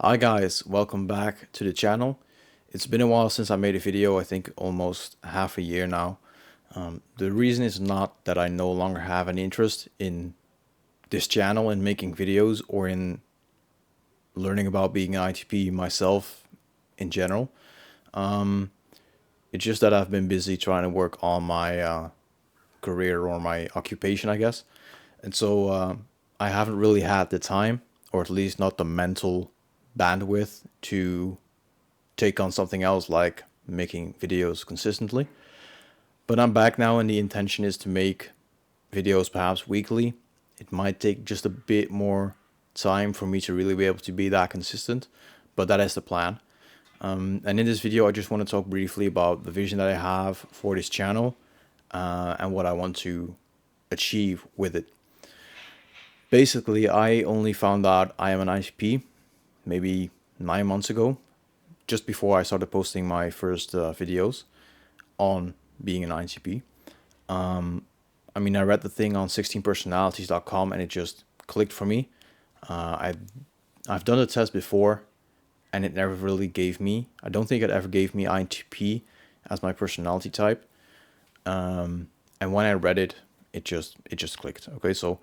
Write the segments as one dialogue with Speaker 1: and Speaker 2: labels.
Speaker 1: Hi guys, welcome back to the channel. It's been a while since I made a video, I think almost half a year now. The reason is not that I no longer have an interest in this channel and making videos or in learning about being an ITP myself in general. It's just that I've been busy trying to work on my career or my occupation, I guess. And so I haven't really had the time, or at least not the mental bandwidth to take on something else like making videos consistently. But I'm back now, and the intention is to make videos perhaps weekly. It might take just a bit more time for me to really be able to be that consistent, but that is the plan. And in this video, I just want to talk briefly about the vision that I have for this channel and what I want to achieve with it. Basically, I only found out I am an INTP maybe 9 months ago, just before I started posting my first videos on being an INTP. I read the thing on 16personalities.com and it just clicked for me. I've done the test before and it never really gave me, I don't think it ever gave me INTP as my personality type. And when I read it, it just clicked. Okay, so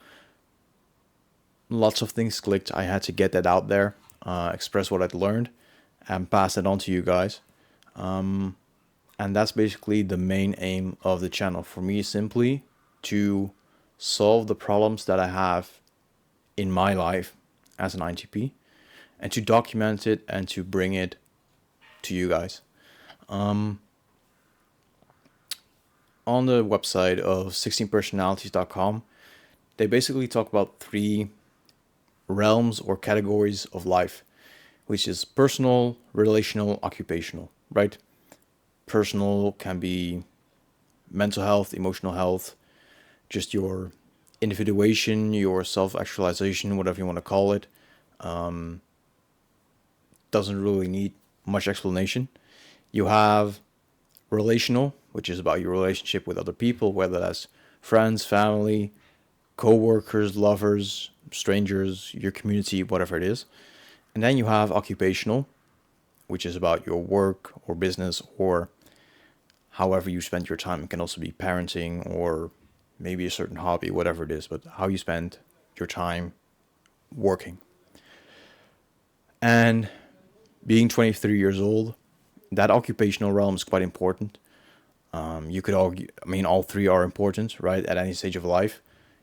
Speaker 1: lots of things clicked. I had to get that out there, express what I'd learned, and pass it on to you guys. And that's basically the main aim of the channel for me, simply to solve the problems that I have in my life as an INTP and to document it and to bring it to you guys. On the website of 16personalities.com, they basically talk about three realms or categories of life, which is personal, relational, occupational, right? Personal can be mental health, emotional health, just your individuation, your self-actualization, whatever you want to call it. Doesn't really need much explanation. You have relational, which is about your relationship with other people, whether that's friends, family, co-workers, lovers, strangers, your community, whatever it is. And then you have occupational, which is about your work or business or however you spend your time. It can also be parenting or maybe a certain hobby, whatever it is, but how you spend your time working. And being 23 years old, that occupational realm is quite important. You could argue, all three are important, right, at any stage of life.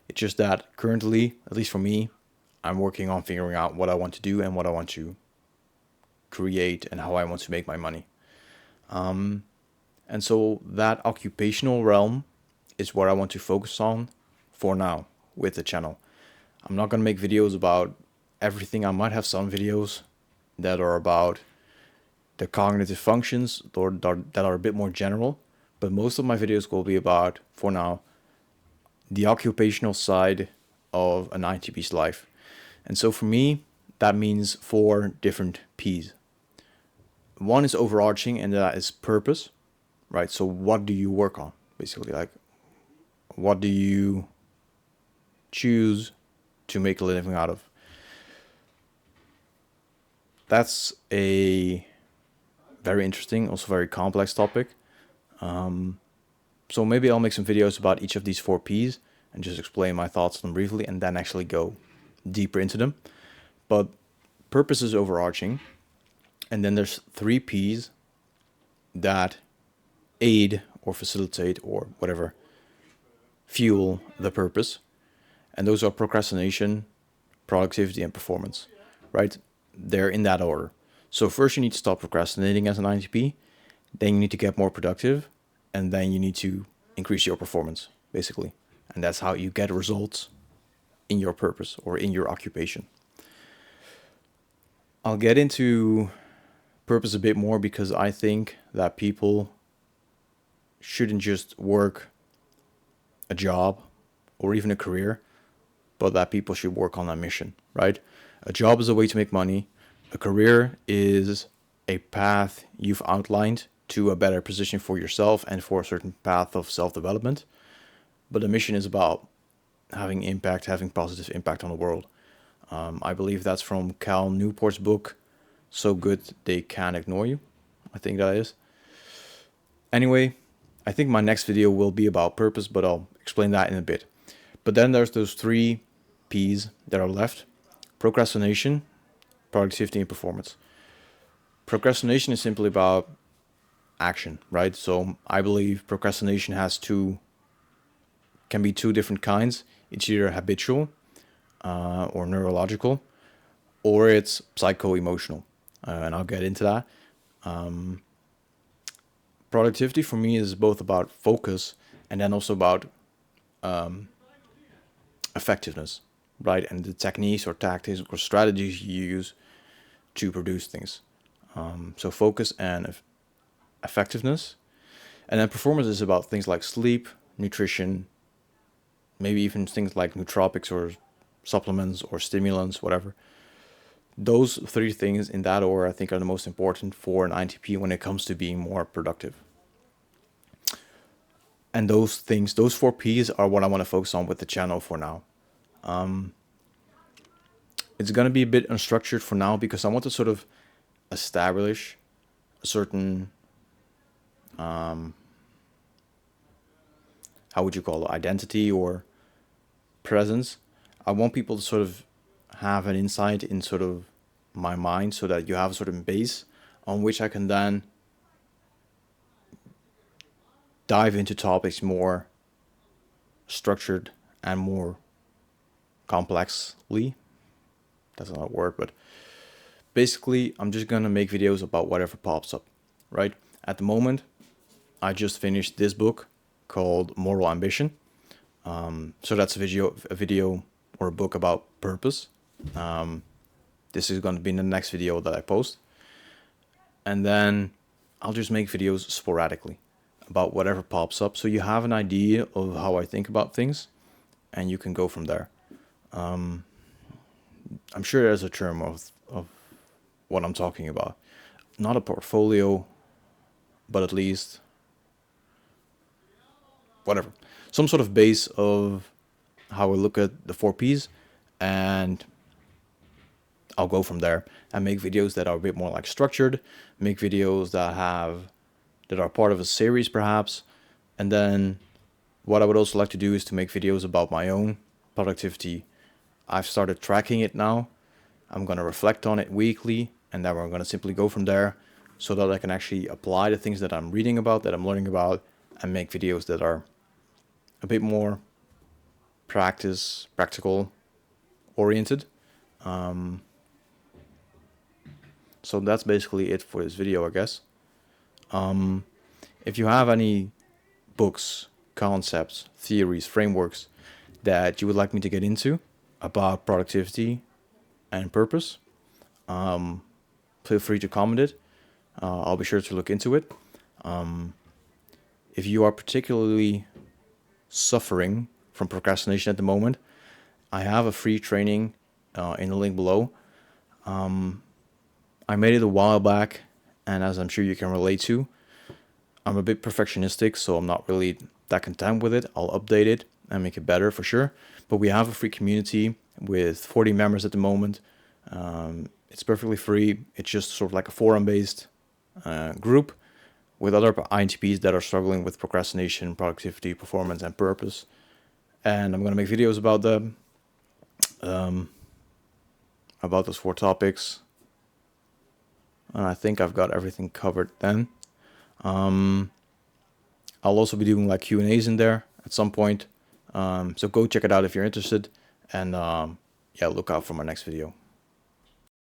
Speaker 1: It's just that currently, at least for me, I'm working on figuring out what I want to do and what I want to create and how I want to make my money. And so that occupational realm is what I want to focus on for now with the channel. I'm not going to make videos about everything. I might have some videos that are about the cognitive functions or that are a bit more general, but most of my videos will be about, for now, the occupational side of an INTP's life. And so for me, that means 4 different P's. One is overarching, and that is purpose, right? So what do you work on? Basically, like, what do you choose to make a living out of? That's a very interesting, also very complex topic. So maybe I'll make some videos about each of these 4 P's and just explain my thoughts on them briefly and then actually go deeper into them. But purpose is overarching. And then there's 3 P's that aid or facilitate or whatever fuel the purpose. And those are procrastination, productivity, and performance, right? They're in that order. So first you need to stop procrastinating as an INTP. Then you need to get more productive. And then you need to increase your performance, basically. And that's how you get results in your purpose or in your occupation. I'll get into purpose a bit more because I think that people shouldn't just work a job or even a career, but that people should work on a mission, right? A job is a way to make money. A career is a path you've outlined to a better position for yourself and for a certain path of self-development. But a mission is about having impact, having positive impact on the world. I believe that's from Cal Newport's book, so good they can't ignore you. I think that is. Anyway, I think my next video will be about purpose, but I'll explain that in a bit. But then there's those 3 P's that are left: procrastination, productivity, and performance. Procrastination is simply about action, right? So I believe procrastination can be 2 different kinds. It's either habitual or neurological, or it's psycho-emotional, and I'll get into that. Productivity for me is both about focus and then also about effectiveness, right? And the techniques or tactics or strategies you use to produce things. So focus and effectiveness. And then performance is about things like sleep, nutrition, maybe even things like nootropics or supplements or stimulants, whatever. Those 3 things in that order I think are the most important for an INTP when it comes to being more productive. And those things, those 4 P's are what I want to focus on with the channel for now. It's going to be a bit unstructured for now because I want to sort of establish a certain, how would you call it, identity or presence. I want people to sort of have an insight in sort of my mind so that you have a certain base on which I can then dive into topics more structured and more complexly. That's not a word, but basically I'm just gonna make videos about whatever pops up, right? At the moment, I just finished this book called Moral Ambition. So that's a video or a book about purpose. This is going to be in the next video that I post. And then I'll just make videos sporadically about whatever pops up, so you have an idea of how I think about things, and you can go from there. I'm sure there's a term of what I'm talking about. Not a portfolio, but at least whatever. Some sort of base of how I look at the 4 P's, and I'll go from there and make videos that are a bit more like structured, make videos that are part of a series perhaps. And then what I would also like to do is to make videos about my own productivity. I've started tracking it now. I'm going to reflect on it weekly, and then we're going to simply go from there so that I can actually apply the things that I'm reading about, that I'm learning about, and make videos that are a bit more practical oriented. So that's basically it for this video, I guess. If you have any books, concepts, theories, frameworks that you would like me to get into about productivity and purpose, feel free to comment it. I'll be sure to look into it. If you are particularly suffering from procrastination at the moment, I have a free training in the link below. I made it a while back, and as I'm sure you can relate to, I'm a bit perfectionistic, so I'm not really that content with it. I'll update it and make it better for sure. But we have a free community with 40 members at the moment. It's perfectly free. It's just sort of like a forum-based group with other INTPs that are struggling with procrastination, productivity, performance, and purpose. And I'm going to make videos about them, about those 4 topics. And I think I've got everything covered then. I'll also be doing like Q&As in there at some point. So go check it out if you're interested. And yeah, look out for my next video.